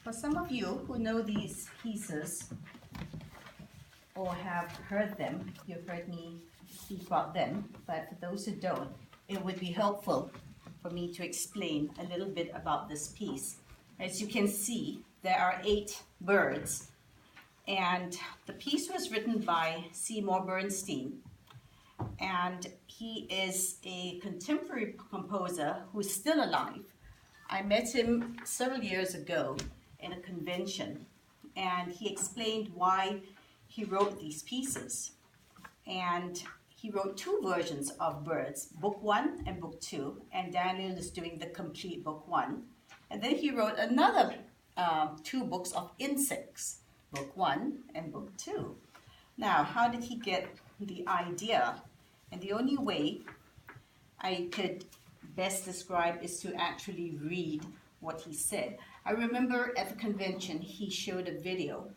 For some of you who know these pieces or have heard them, you've heard me speak about them, but for those who don't, it would be helpful for me to explain a little bit about this piece. As you can see, there are 8 birds, and the piece was written by Seymour Bernstein, and he is a contemporary composer who's still alive. I met him several years ago in a convention, and he explained why he wrote these pieces. And he wrote 2 versions of Birds, Book 1 and Book 2, and Daniel is doing the complete Book 1. And then he wrote another 2 books of insects, Book 1 and Book 2. Now, how did he get the idea? And the only way I could best describe is to actually read what he said. I remember at the convention he showed a video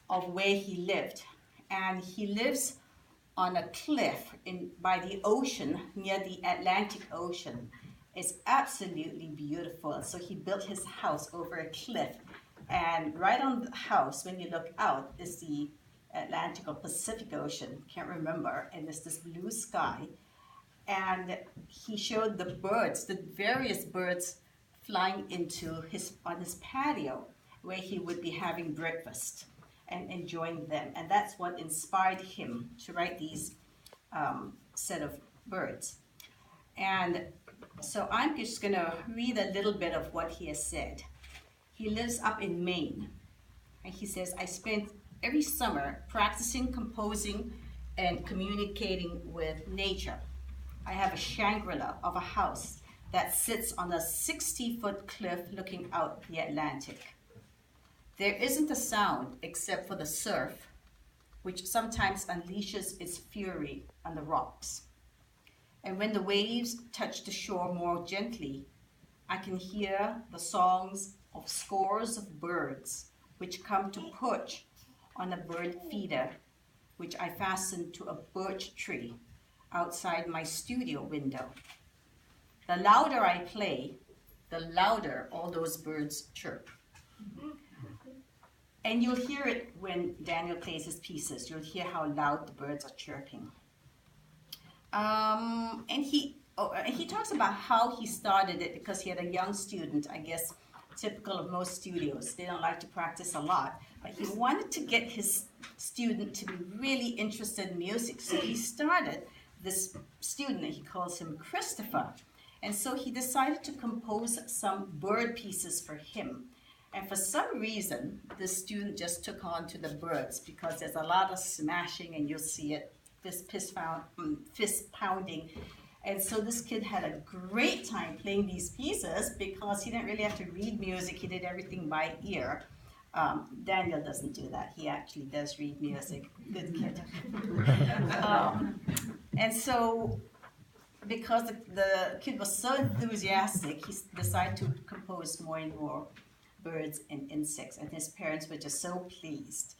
of where he lived, and he lives on a cliff by the ocean, near the Atlantic Ocean. It's absolutely beautiful. So he built his house over a cliff, and right on the house, when you look out, is the Atlantic or Pacific Ocean, can't remember, and there's this blue sky. And he showed the birds, the various birds flying on his patio, where he would be having breakfast and enjoying them. And that's what inspired him to write these set of birds. And so I'm just gonna read a little bit of what he has said. He lives up in Maine, and he says, I spent every summer practicing composing and communicating with nature. I have a Shangri-La of a house that sits on a 60-foot cliff looking out the Atlantic. There isn't a sound except for the surf, which sometimes unleashes its fury on the rocks. And when the waves touch the shore more gently, I can hear the songs of scores of birds which come to perch on a bird feeder, which I fastened to a birch tree outside my studio window. The louder I play, the louder all those birds chirp. And you'll hear it when Daniel plays his pieces. You'll hear how loud the birds are chirping. And he talks about how he started it, because he had a young student, I guess, typical of most studios. They don't like to practice a lot, but he wanted to get his student to be really interested in music. So he started this student, he calls him Christopher. And so he decided to compose some bird pieces for him. And for some reason, the student just took on to the birds, because there's a lot of smashing, and you'll see it, fist pounding. And so this kid had a great time playing these pieces, because he didn't really have to read music. He did everything by ear. Daniel doesn't do that. He actually does read music. Good kid. And so, because the kid was so enthusiastic, he decided to compose more and more birds and insects, and his parents were just so pleased.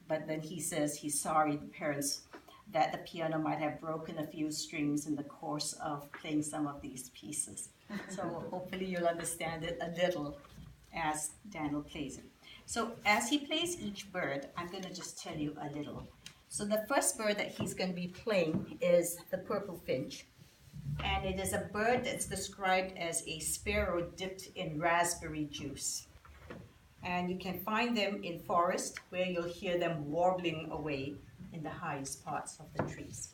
But then he says he's sorry, the parents, that the piano might have broken a few strings in the course of playing some of these pieces. So hopefully you'll understand it a little as Daniel plays it. So as he plays each bird, I'm going to just tell you a little. So the first bird that he's going to be playing is the purple finch. And it is a bird that's described as a sparrow dipped in raspberry juice. And you can find them in forest, where you'll hear them warbling away in the highest parts of the trees.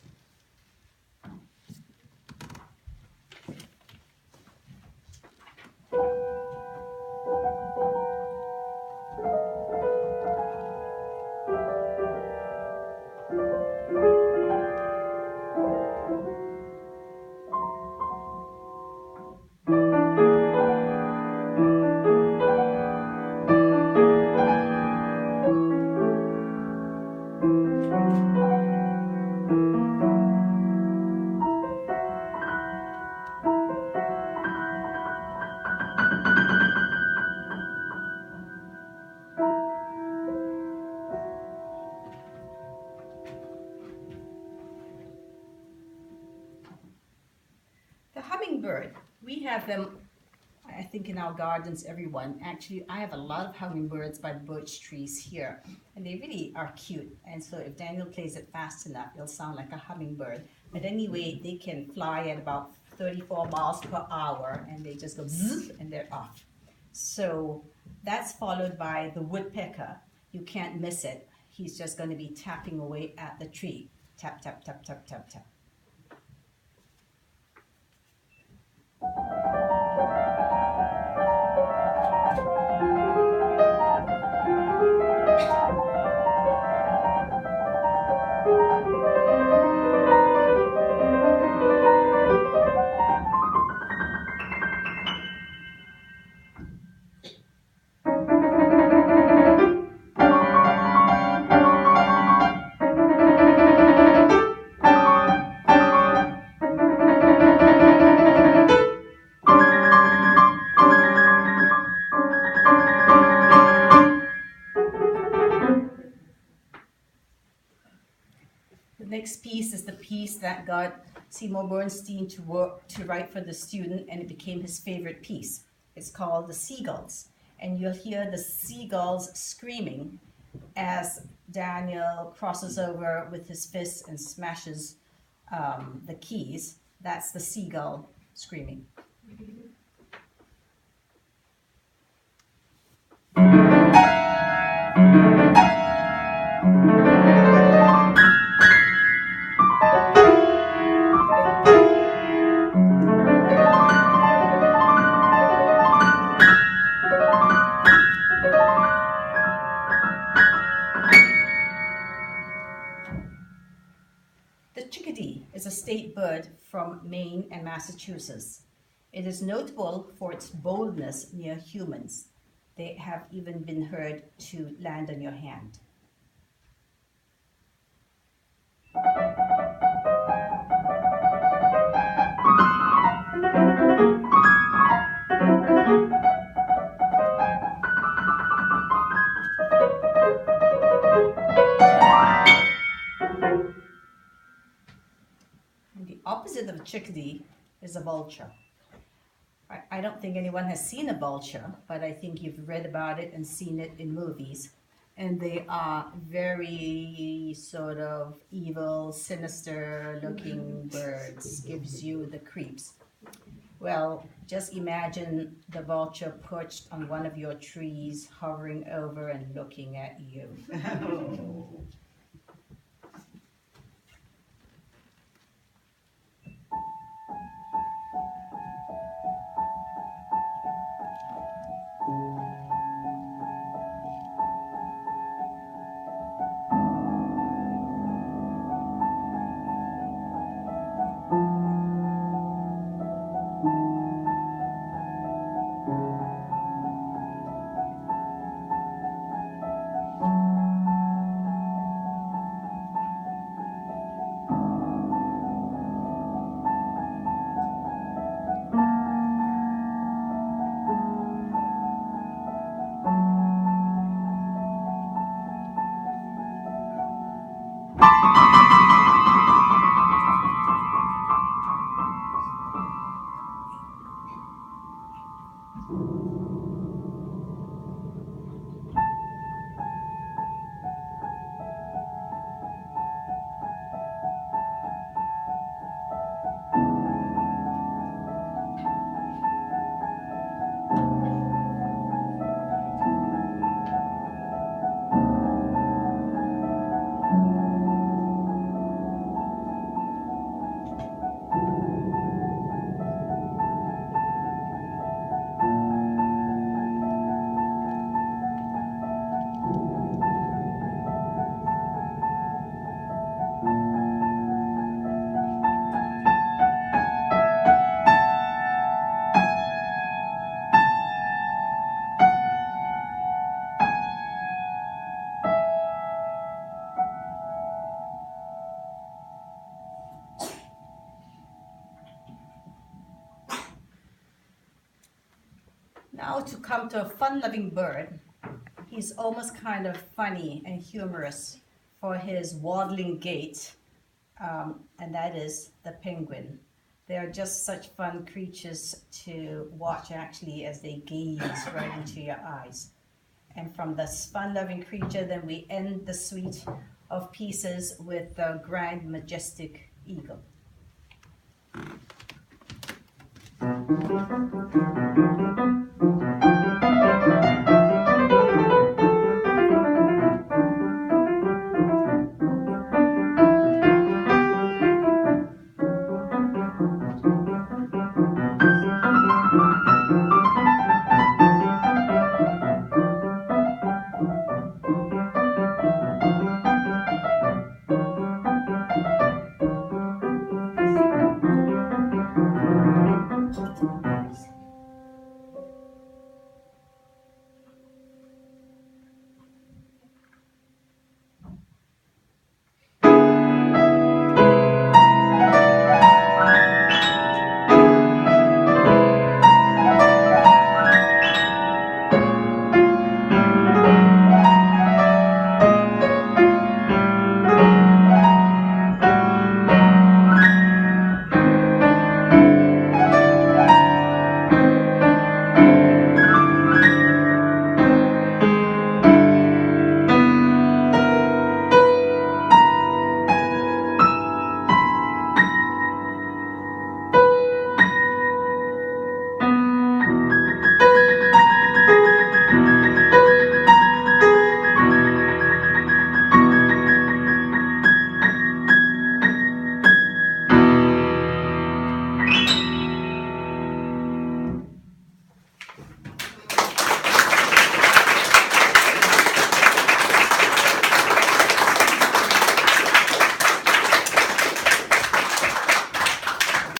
The hummingbird, we have them, I think in our gardens, everyone, actually, I have a lot of hummingbirds by the birch trees here, and they really are cute. And so if Daniel plays it fast enough, it'll sound like a hummingbird. But anyway, they can fly at about 34 miles per hour, and they just go zzz, and they're off. So that's followed by the woodpecker. You can't miss it. He's just going to be tapping away at the tree. Tap, tap, tap, tap, tap, tap. The next piece is the piece that got Seymour Bernstein to write for the student, and it became his favorite piece. It's called The Seagulls, and you'll hear the seagulls screaming as Daniel crosses over with his fists and smashes the keys. That's the seagull screaming. The chickadee is a state bird from Maine and Massachusetts. It is notable for its boldness near humans. They have even been heard to land on your hand. And the opposite of a chickadee is a vulture. I don't think anyone has seen a vulture, but I think you've read about it and seen it in movies. And they are very sort of evil, sinister looking birds, gives you the creeps. Well, just imagine the vulture perched on one of your trees, hovering over and looking at you. Now to come to a fun-loving bird. He's almost kind of funny and humorous for his waddling gait, and that is the penguin. They are just such fun creatures to watch actually as they gaze right into your eyes. And from this fun-loving creature, then we end the suite of pieces with the grand majestic eagle.